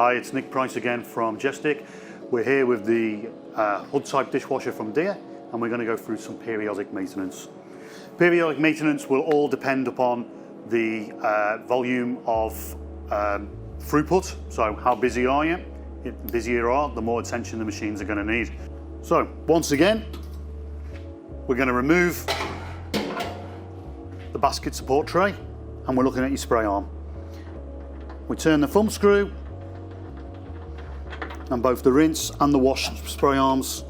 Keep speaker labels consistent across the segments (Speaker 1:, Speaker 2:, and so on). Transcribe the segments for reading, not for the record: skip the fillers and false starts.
Speaker 1: Hi, it's Nick Price again from Jestic. We're here with the hood type dishwasher from DIHR, and we're going to go through some periodic maintenance. Periodic maintenance will all depend upon the volume of throughput, so how busy are you? The busier you are, the more attention the machines are going to need. So once again, we're going to remove the basket support tray, and we're looking at your spray arm. We turn the thumb screw, and both the rinse and the wash spray arms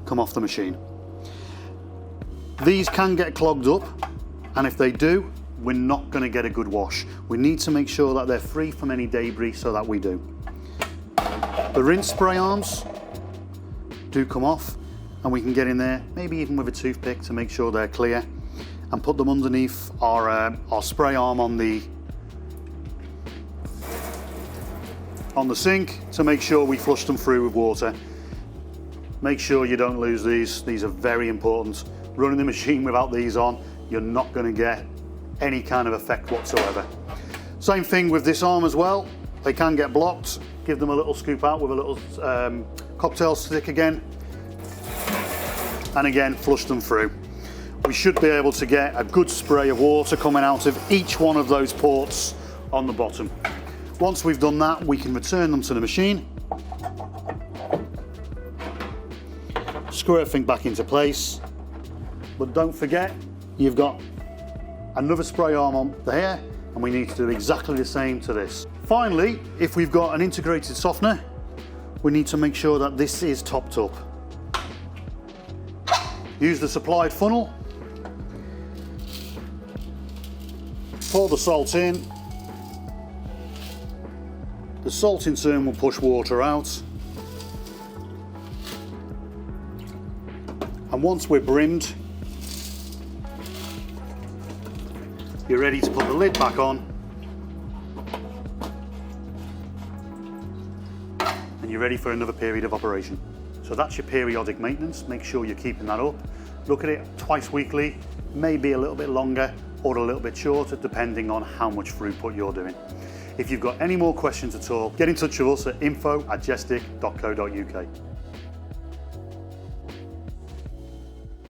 Speaker 1: come off the machine. These can get clogged up, and if they do, we're not going to get a good wash. We need to make sure that they're free from any debris, so that we do. The rinse spray arms do come off, and we can get in there, maybe even with a toothpick, to make sure they're clear, and put them underneath our spray arm on the sink to make sure we flush them through with water. Make sure you don't lose these. These are very important. Running the machine without these on, you're not going to get any kind of effect whatsoever. Same thing with this arm as well. They can get blocked. Give them a little scoop out with a little cocktail stick again, and again flush them through. We should be able to get a good spray of water coming out of each one of those ports on the bottom. Once we've done that, we can return them to the machine, screw everything back into place, but don't forget you've got another spray arm on here, and we need to do exactly the same to this. Finally, if we've got an integrated softener, we need to make sure that this is topped up. Use the supplied funnel, pour the salt in. The salt in turn will push water out, and once we're brimmed, you're ready to put the lid back on, and you're ready for another period of operation. So that's your periodic maintenance. Make sure you're keeping that up. Look at it twice weekly, maybe a little bit longer or a little bit shorter, depending on how much throughput you're doing. If you've got any more questions at all, get in touch with us at info@jestic.co.uk.